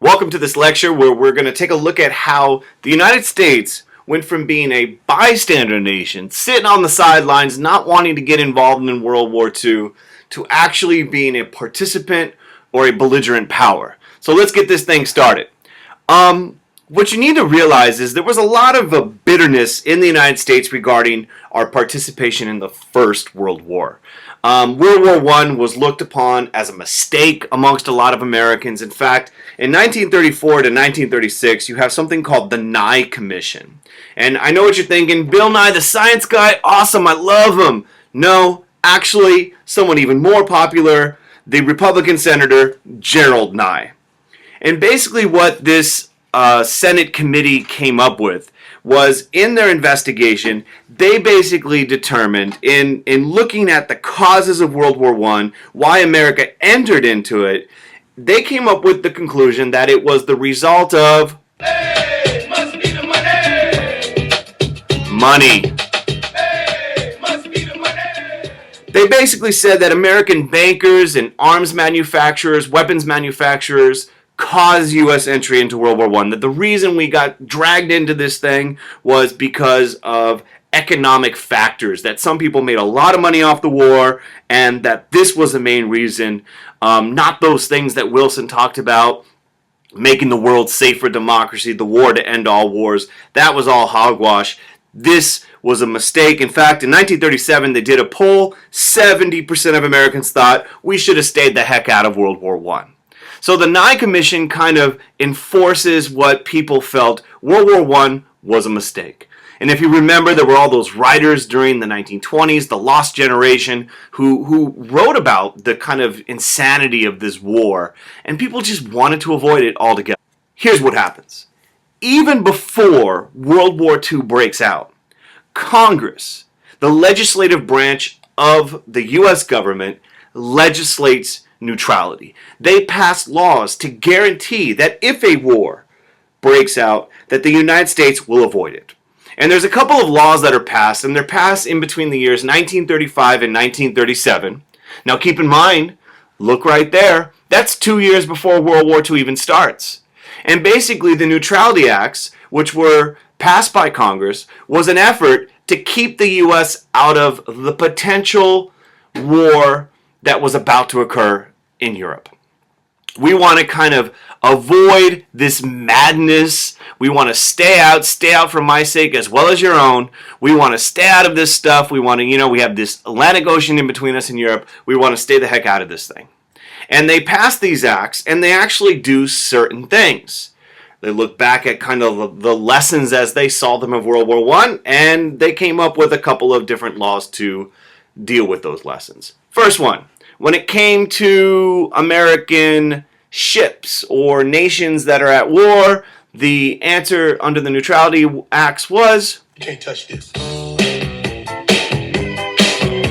Welcome to this lecture where we're going to take a look at how the United States went from being a bystander nation, sitting on the sidelines, not wanting to get involved in World War II, to actually being a participant or a belligerent power. So let's get this thing started. What you need to realize is there was a lot of bitterness in the United States regarding our participation in the First World War. World War I was looked upon as a mistake amongst a lot of Americans. In fact, in 1934 to 1936, you have something called the Nye Commission. And I know what you're thinking, Bill Nye, the science guy, awesome, I love him. No, actually, someone even more popular, the Republican Senator Gerald Nye. And basically what this Senate committee came up with was, in their investigation, they basically determined, in looking at the causes of World War I, why America entered into it, they came up with the conclusion that it was the result of Hey, must be the money. money. Hey, must be the money. They basically said that American bankers and arms manufacturers, weapons manufacturers, caused U.S. entry into World War I. That the reason we got dragged into this thing was because of economic factors, that some people made a lot of money off the war, and that this was the main reason, not those things that Wilson talked about, making the world safe for democracy, the war to end all wars. That was all hogwash. This was a mistake. In fact, in 1937, they did a poll. 70% of Americans thought we should have stayed the heck out of World War I. So the Nye Commission kind of enforces what people felt World War I was a mistake. And if you remember, there were all those writers during the 1920s, the Lost Generation, who wrote about the kind of insanity of this war, and people just wanted to avoid it altogether. Here's what happens. Even before World War II breaks out, Congress, the legislative branch of the U.S. government, legislates neutrality. They pass laws to guarantee that if a war breaks out, that the United States will avoid it. And there's a couple of laws that are passed, and they're passed in between the years 1935 and 1937. Now keep in mind, look right there, that's 2 years before World War II even starts. And basically the Neutrality Acts, which were passed by Congress, was an effort to keep the U.S. out of the potential war that was about to occur in Europe. We want to kind of avoid this madness. We want to stay out for my sake as well as your own. We want to stay out of this stuff. We want to, we have this Atlantic Ocean in between us and Europe. We want to stay the heck out of this thing. And they pass these acts, and they actually do certain things. They look back at kind of the lessons as they saw them of World War I, and they came up with a couple of different laws to deal with those lessons. First one, when it came to American ships or nations that are at war, the answer under the Neutrality Acts was, You can't touch this.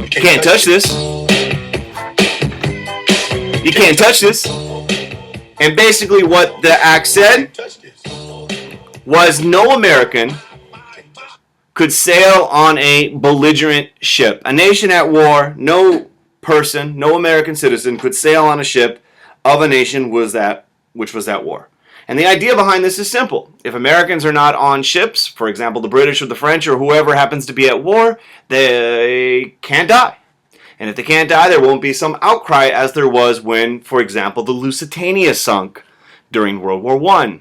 you can't touch this. You can't touch this. And basically what the act said Touch this. was no American could sail on a belligerent ship. A nation at war, no person, no American citizen could sail on a ship of a nation which was at war. And the idea behind this is simple. If Americans are not on ships, for example, the British or the French or whoever happens to be at war, they can't die. And if they can't die, there won't be some outcry as there was when, for example, the Lusitania sunk during World War I.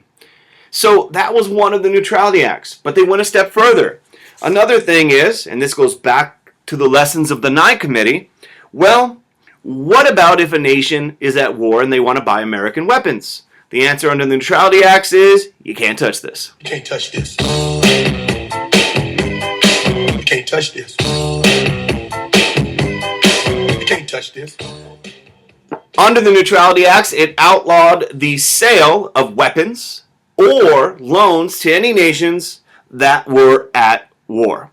So that was one of the Neutrality Acts. But they went a step further. Another thing is, and this goes back to the lessons of the Nye Committee, well, what about if a nation is at war and they want to buy American weapons? The answer under the Neutrality Acts is, you can't touch this. You can't touch this. You can't touch this. You can't touch this. Under the Neutrality Acts, it outlawed the sale of weapons or loans to any nations that were at war.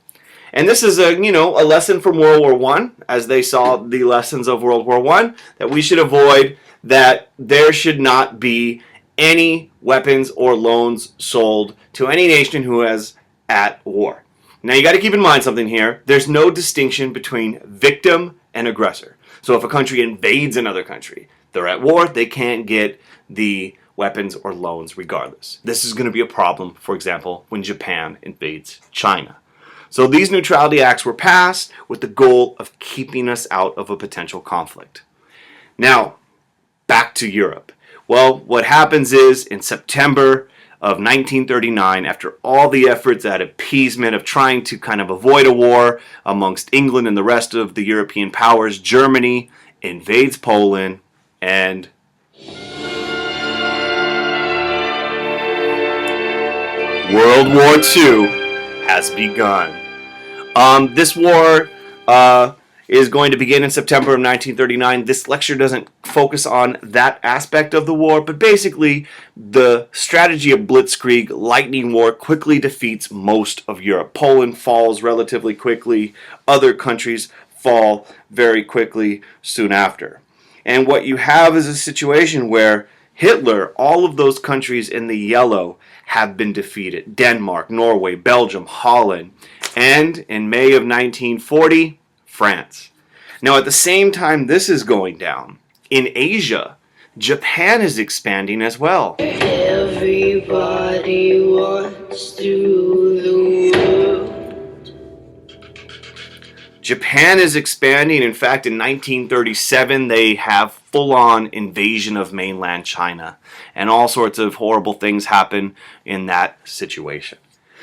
And this is a lesson from World War I, as they saw the lessons of World War I, that we should avoid, that there should not be any weapons or loans sold to any nation who is at war. Now you got to keep in mind something here. There's no distinction between victim and aggressor. So if a country invades another country, they're at war, they can't get the weapons or loans regardless. This is going to be a problem, for example, when Japan invades China. So these neutrality acts were passed with the goal of keeping us out of a potential conflict. Now, back to Europe. Well, what happens is in September of 1939, after all the efforts at appeasement of trying to kind of avoid a war amongst England and the rest of the European powers, Germany invades Poland and World War II has begun. This war is going to begin in September of 1939. This lecture doesn't focus on that aspect of the war, but basically the strategy of Blitzkrieg, lightning war, quickly defeats most of Europe. Poland falls relatively quickly. Other countries fall very quickly soon after. And what you have is a situation where Hitler, all of those countries in the yellow have been defeated. Denmark, Norway, Belgium, Holland, and in May of 1940, France. Now at the same time this is going down, in Asia, Japan is expanding as well. Everybody wants to the world. Japan is expanding. In fact, in 1937, they have full-on invasion of mainland China. And all sorts of horrible things happen in that situation.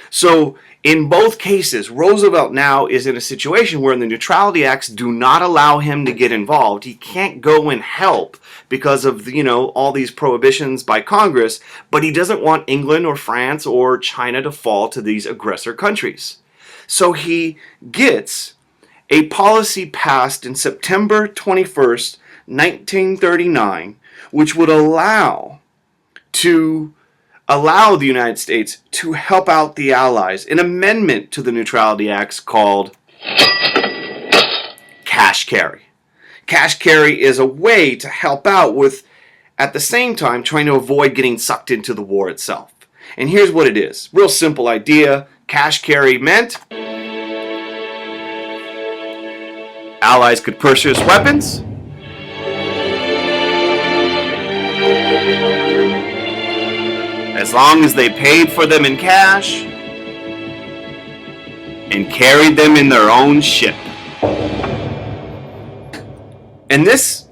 So, in both cases, Roosevelt now is in a situation where the Neutrality Acts do not allow him to get involved. He can't go and help because of, all these prohibitions by Congress, but he doesn't want England or France or China to fall to these aggressor countries. So he gets a policy passed in September 21st, 1939, which would allow the United States to help out the Allies, an amendment to the Neutrality Acts called cash carry. Cash carry is a way to help out with, at the same time, trying to avoid getting sucked into the war itself. And here's what it is. Real simple idea. Cash carry meant Allies could purchase weapons, as long as they paid for them in cash and carried them in their own ship. And this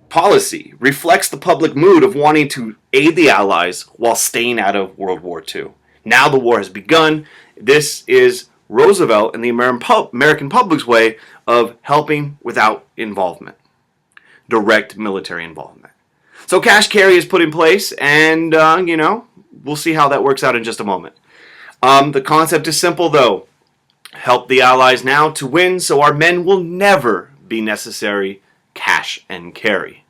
policy reflects the public mood of wanting to aid the Allies while staying out of World War II. Now the war has begun. This is Roosevelt and the American public's way of helping without involvement, direct military involvement. So cash carry is put in place, and we'll see how that works out in just a moment. The concept is simple, though. Help the Allies now to win, so our men will never be necessary cash and carry.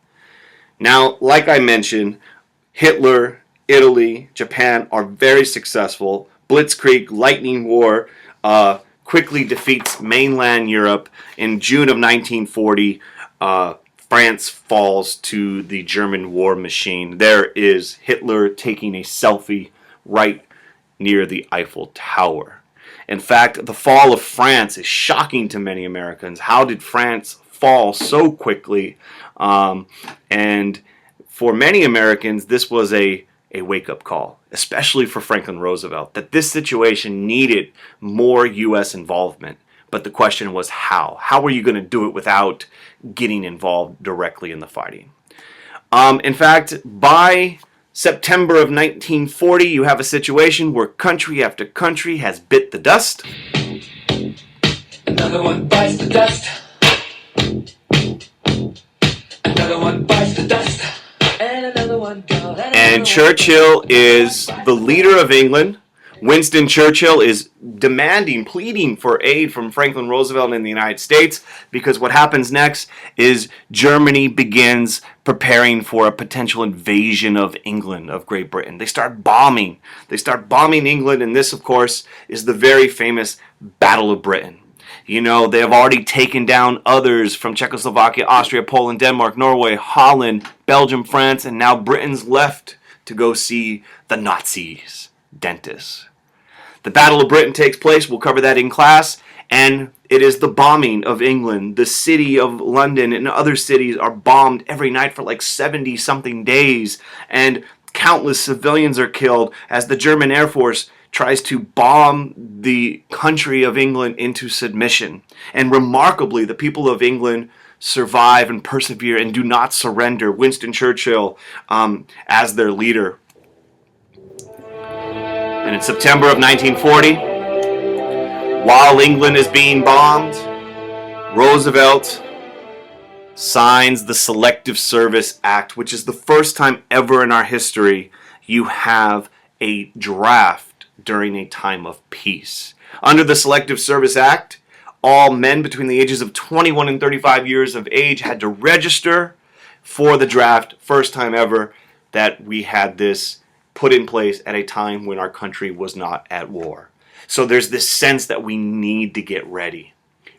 Now, like I mentioned, Hitler, Italy, Japan are very successful. Blitzkrieg, lightning war, quickly defeats mainland Europe. In June of 1940, France falls to the German war machine. There is Hitler taking a selfie right near the Eiffel Tower. In fact, the fall of France is shocking to many Americans. How did France fall so quickly? And for many Americans, this was a wake-up call, especially for Franklin Roosevelt, that this situation needed more U.S. involvement. But the question was how? How were you going to do it without getting involved directly in the fighting? In fact, by September of 1940, you have a situation where country after country has bit the dust. Another one bites the dust. Another one bites the dust. And another one goes. And Churchill is the leader of England. Winston Churchill is demanding, pleading for aid from Franklin Roosevelt in the United States, because what happens next is Germany begins preparing for a potential invasion of England, of Great Britain. They start bombing. They start bombing England, and this, of course, is the very famous Battle of Britain. You know, they have already taken down others from Czechoslovakia, Austria, Poland, Denmark, Norway, Holland, Belgium, France, and now Britain's left to go see the Nazis' dentists. The Battle of Britain takes place. We'll cover that in class. And it is the bombing of England. The city of London and other cities are bombed every night for like 70-something days. And Countless civilians are killed as the German Air Force tries to bomb the country of England into submission. And remarkably, the people of England survive and persevere and do not surrender. Winston Churchill as their leader. And in September of 1940, while England is being bombed, Roosevelt signs the Selective Service Act, which is the first time ever in our history you have a draft during a time of peace. Under the Selective Service Act, all men between the ages of 21 and 35 years of age had to register for the draft. First time ever that we had this put in place at a time when our country was not at war. So there's this sense that we need to get ready.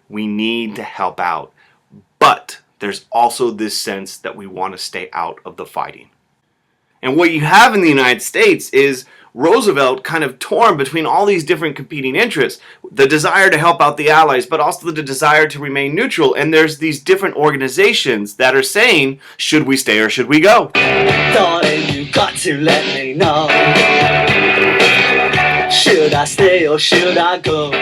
We need to help out. But there's also this sense that we want to stay out of the fighting. And what you have in the United States is Roosevelt kind of torn between all these different competing interests. The desire to help out the Allies, but also the desire to remain neutral. And there's these different organizations that are saying, should we stay or should we go? Darling, you got to let me know. Should I stay or should I go?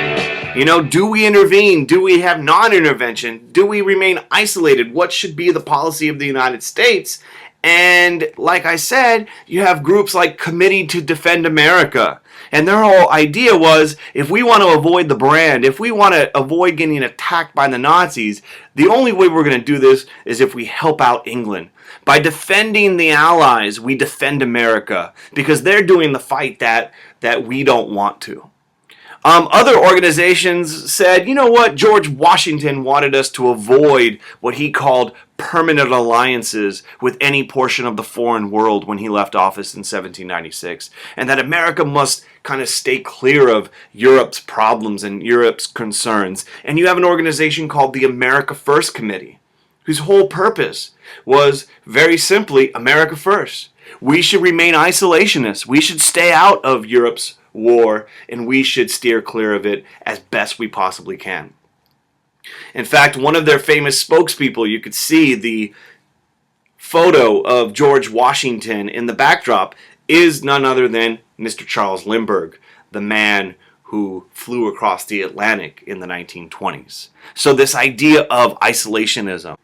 You know, do we intervene? Do we have non-intervention? Do we remain isolated? What should be the policy of the United States? And like I said, you have groups like Committee to Defend America. And their whole idea was, if we want to avoid the brand, if we want to avoid getting attacked by the Nazis, the only way we're going to do this is if we help out England. By defending the Allies, we defend America, because they're doing the fight that we don't want to. Other organizations said, you know what, George Washington wanted us to avoid what he called permanent alliances with any portion of the foreign world when he left office in 1796, and that America must kind of stay clear of Europe's problems and Europe's concerns. And you have an organization called the America First Committee, whose whole purpose was very simply America first. We should remain isolationists. We should stay out of Europe's war, and we should steer clear of it as best we possibly can. In fact, one of their famous spokespeople, you could see the photo of George Washington in the backdrop, is none other than Mr. Charles Lindbergh, the man who flew across the Atlantic in the 1920s. So this idea of isolationism.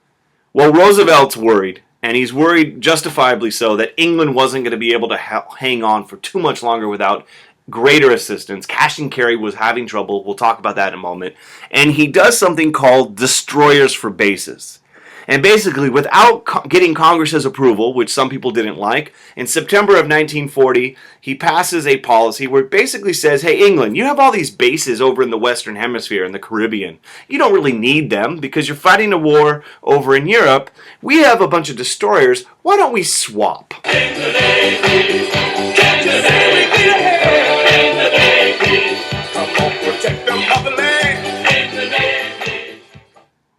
Well, Roosevelt's worried, and he's worried justifiably so, that England wasn't going to be able to hang on for too much longer without greater assistance. Cash and carry was having trouble. We'll talk about that in a moment. And he does something called destroyers for bases. And basically, without getting Congress's approval, which some people didn't like, in September of 1940, he passes a policy where it basically says, hey, England, you have all these bases over in the Western Hemisphere and the Caribbean. You don't really need them because you're fighting a war over in Europe. We have a bunch of destroyers. Why don't we swap?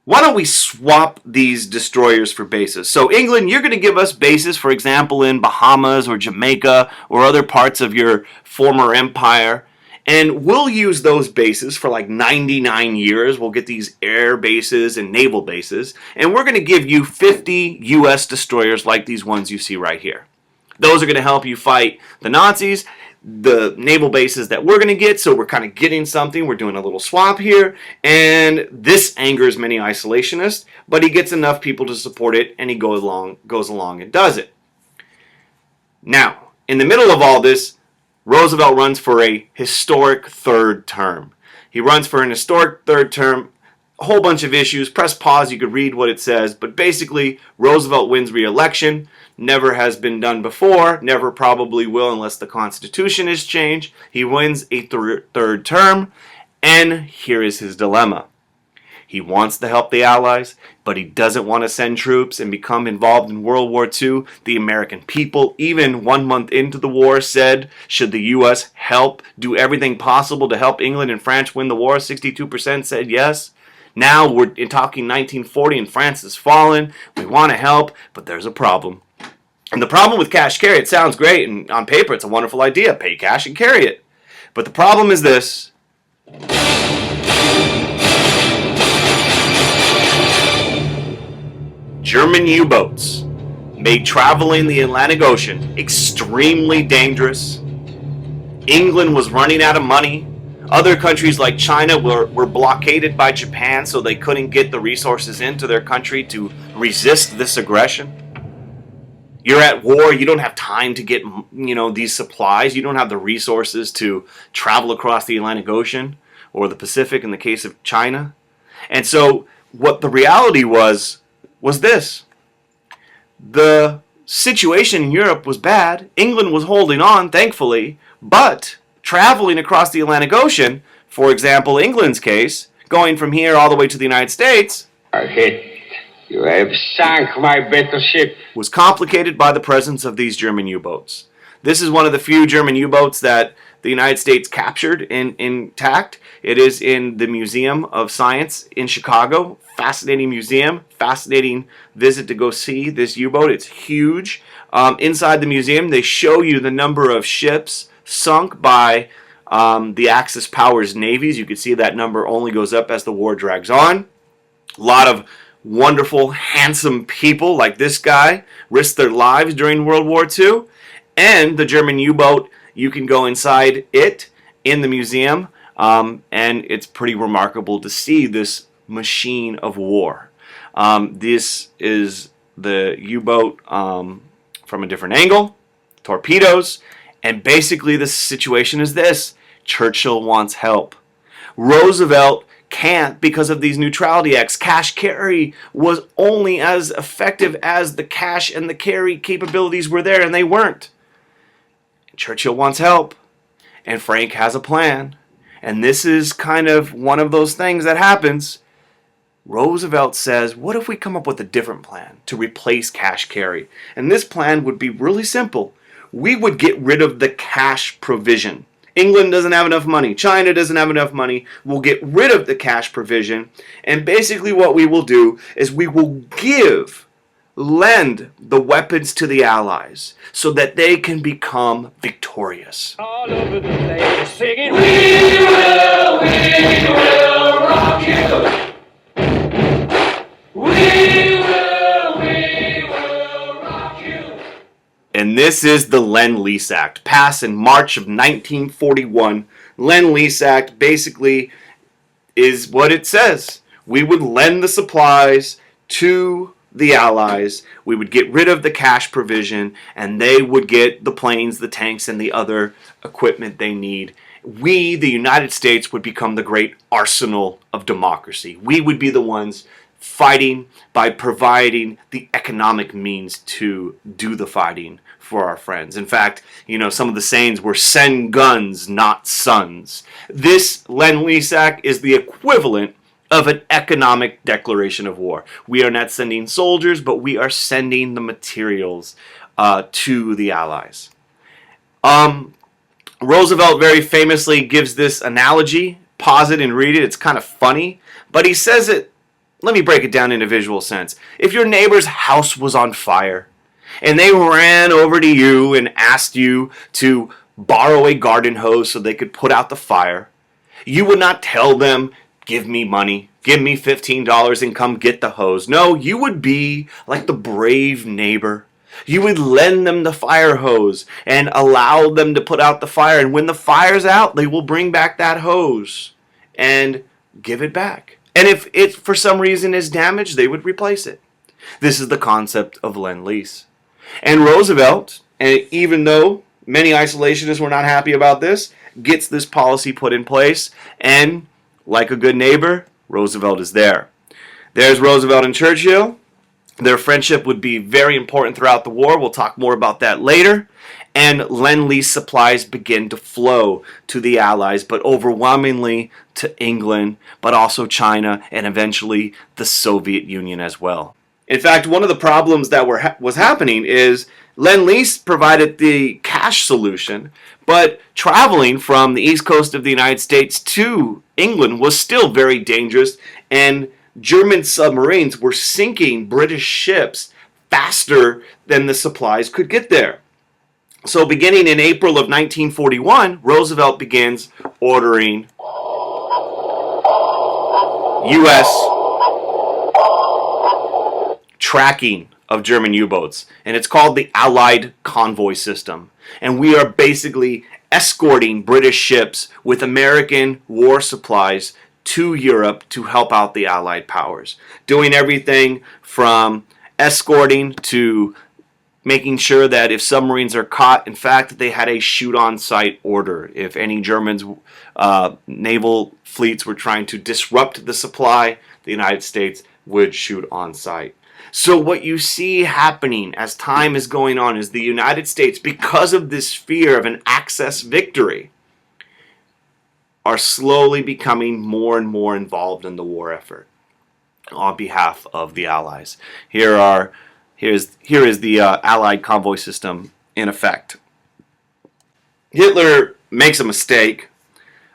Why don't we swap these destroyers for bases? So England, you're going to give us bases, for example, in Bahamas or Jamaica or other parts of your former empire. And we'll use those bases for like 99 years. We'll get these air bases and naval bases. And we're going to give you 50 U.S. destroyers like these ones you see right here. Those are going to help you fight the Nazis. The naval bases that we're going to get, so we're kind of getting something. We're doing a little swap here, and this angers many isolationists, but he gets enough people to support it, and he goes along and does it. Now, in the middle of all this, Roosevelt runs for a historic third term. He runs for an historic third term, a whole bunch of issues. Press pause, you could read what it says, but basically, Roosevelt wins re-election. Never has been done before, never probably will unless the Constitution is changed. He wins a third term, and here is his dilemma. He wants to help the Allies, but he doesn't want to send troops and become involved in World War II. The American people, even 1 month into the war, said, should the U.S. do everything possible to help England and France win the war? 62% said yes. Now we're talking 1940 and France has fallen. We want to help, but there's a problem. And the problem with cash carry, it sounds great, and on paper it's a wonderful idea. Pay cash and carry it. But the problem is this. German U-boats made traveling the Atlantic Ocean extremely dangerous. England was running out of money. Other countries like China were blockaded by Japan, so they couldn't get the resources into their country to resist this aggression. You're at war, you don't have time to get, these supplies. You don't have the resources to travel across the Atlantic Ocean or the Pacific in the case of China. And so what the reality was this. The situation in Europe was bad. England was holding on, thankfully, but traveling across the Atlantic Ocean, for example, England's case, going from here all the way to the United States, you have sunk my battleship. Was complicated by the presence of these German U-boats. This is one of the few German U-boats that the United States captured intact. It is in the Museum of Science in Chicago. Fascinating museum, fascinating visit to go see this U-boat. It's huge. Inside the museum, they show you the number of ships sunk by the Axis powers' navies. You can see that number only goes up as the war drags on. A lot of wonderful, handsome people like this guy risked their lives during World War II. And the German U-boat, you can go inside it in the museum, and it's pretty remarkable to see this machine of war. This is the U-boat from a different angle, torpedoes, and basically the situation is this. Churchill wants help. Roosevelt can't because of these neutrality acts. Cash carry was only as effective as the cash and the carry capabilities were there, and they weren't. Churchill wants help, and Frank has a plan. And this is kind of one of those things that happens. Roosevelt says, what if we come up with a different plan to replace cash carry? And this plan would be really simple. We would get rid of the cash provision. England doesn't have enough money. China doesn't have enough money. We'll get rid of the cash provision. And basically what we will do is we will lend the weapons to the Allies so that they can become victorious. All over the place singing, we will rock you. We will rock you. And this is the Lend-Lease Act, passed in March of 1941. Lend-Lease Act basically is what it says. We would lend the supplies to the Allies. We would get rid of the cash provision, and they would get the planes, the tanks, and the other equipment they need. We, the United States, would become the great arsenal of democracy. We would be the ones fighting by providing the economic means to do the fighting for our friends. In fact, some of the sayings were send guns, not sons. This Lend-Lease Act is the equivalent of an economic declaration of war. We are not sending soldiers, but we are sending the materials to the Allies. Roosevelt very famously gives this analogy. Pause it and read it. It's kind of funny, but he says it. Let me break it down in a visual sense. If your neighbor's house was on fire and they ran over to you and asked you to borrow a garden hose so they could put out the fire, you would not tell them, give me money, give me $15 and come get the hose. No, you would be like the brave neighbor. You would lend them the fire hose and allow them to put out the fire. And when the fire's out, they will bring back that hose and give it back. And if it for some reason is damaged, they would replace it. This is the concept of Lend-Lease. And Roosevelt, and even though many isolationists were not happy about this, gets this policy put in place. And like a good neighbor, Roosevelt is there. There's Roosevelt and Churchill. Their friendship would be very important throughout the war. We'll talk more about that later. And Lend-Lease supplies begin to flow to the Allies, but overwhelmingly to England, but also China, and eventually the Soviet Union as well. In fact, one of the problems that was happening is Lend-Lease provided the cash solution, but traveling from the east coast of the United States to England was still very dangerous, and German submarines were sinking British ships faster than the supplies could get there. So beginning in April of 1941, Roosevelt begins ordering U.S. tracking of German U-boats, and it's called the Allied Convoy System. And we are basically escorting British ships with American war supplies to Europe to help out the Allied powers, doing everything from escorting to making sure that if submarines are caught, in fact, they had a shoot-on-sight order. If any Germans' naval fleets were trying to disrupt the supply, the United States would shoot on sight. So what you see happening as time is going on is the United States, because of this fear of an Axis victory, are slowly becoming more and more involved in the war effort on behalf of the Allies. Here is the Allied convoy system in effect. Hitler makes a mistake,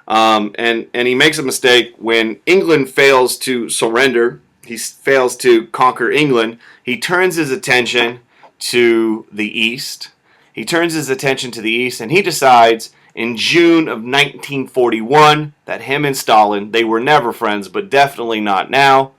and he makes a mistake when England fails to surrender. He fails to conquer England. He turns his attention to the East. He turns his attention to the East, and he decides in June of 1941 that him and Stalin, they were never friends, but definitely not now.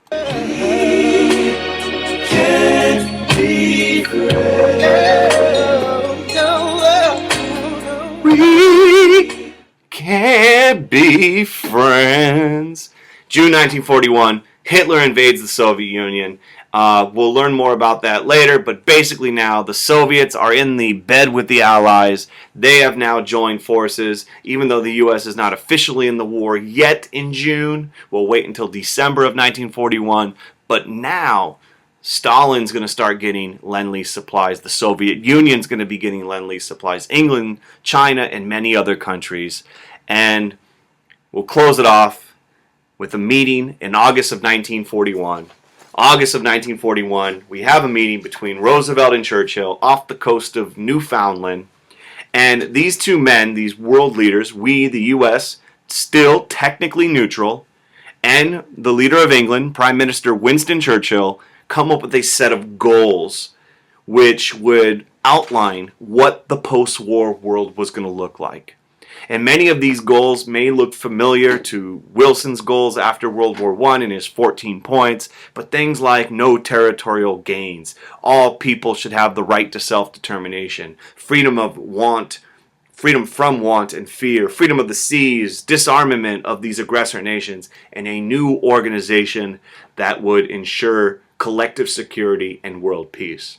We can't be friends. June 1941, Hitler invades the Soviet Union. We'll learn more about that later, but basically now the Soviets are in the bed with the Allies. They have now joined forces, even though the U.S. is not officially in the war yet in June. We'll wait until December of 1941, but now Stalin's going to start getting Lend-Lease supplies. The Soviet Union's going to be getting Lend-Lease supplies. England, China, and many other countries. And we'll close it off with a meeting in August of 1941. August of 1941, we have a meeting between Roosevelt and Churchill off the coast of Newfoundland. And these two men, these world leaders, we, the U.S., still technically neutral, and the leader of England, Prime Minister Winston Churchill, come up with a set of goals which would outline what the post-war world was going to look like. And many of these goals may look familiar to Wilson's goals after World War I and his 14 points, but things like no territorial gains, all people should have the right to self-determination, freedom from want and fear, freedom of the seas, disarmament of these aggressor nations, and a new organization that would ensure collective security and world peace.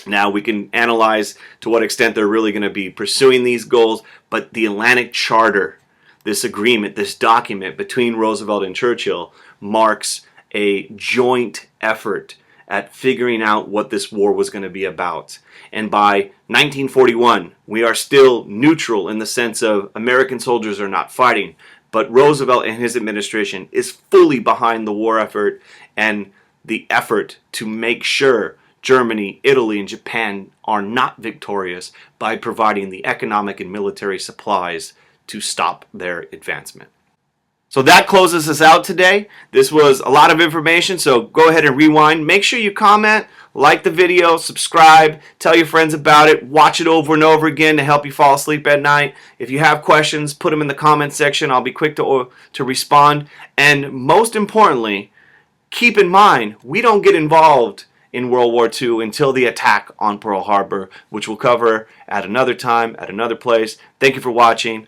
Now we can analyze to what extent they're really going to be pursuing these goals, but the Atlantic Charter, this agreement, this document between Roosevelt and Churchill marks a joint effort at figuring out what this war was going to be about. And by 1941, we are still neutral in the sense of American soldiers are not fighting, but Roosevelt and his administration is fully behind the war effort and the effort to make sure Germany, Italy, and Japan are not victorious by providing the economic and military supplies to stop their advancement. So that closes us out today. This was a lot of information, so go ahead and rewind. Make sure you comment, like the video, subscribe, tell your friends about it, watch it over and over again to help you fall asleep at night. If you have questions, put them in the comment section. I'll be quick to respond. And most importantly, keep in mind, we don't get involved in World War II until the attack on Pearl Harbor, which we'll cover at another time, at another place. Thank you for watching.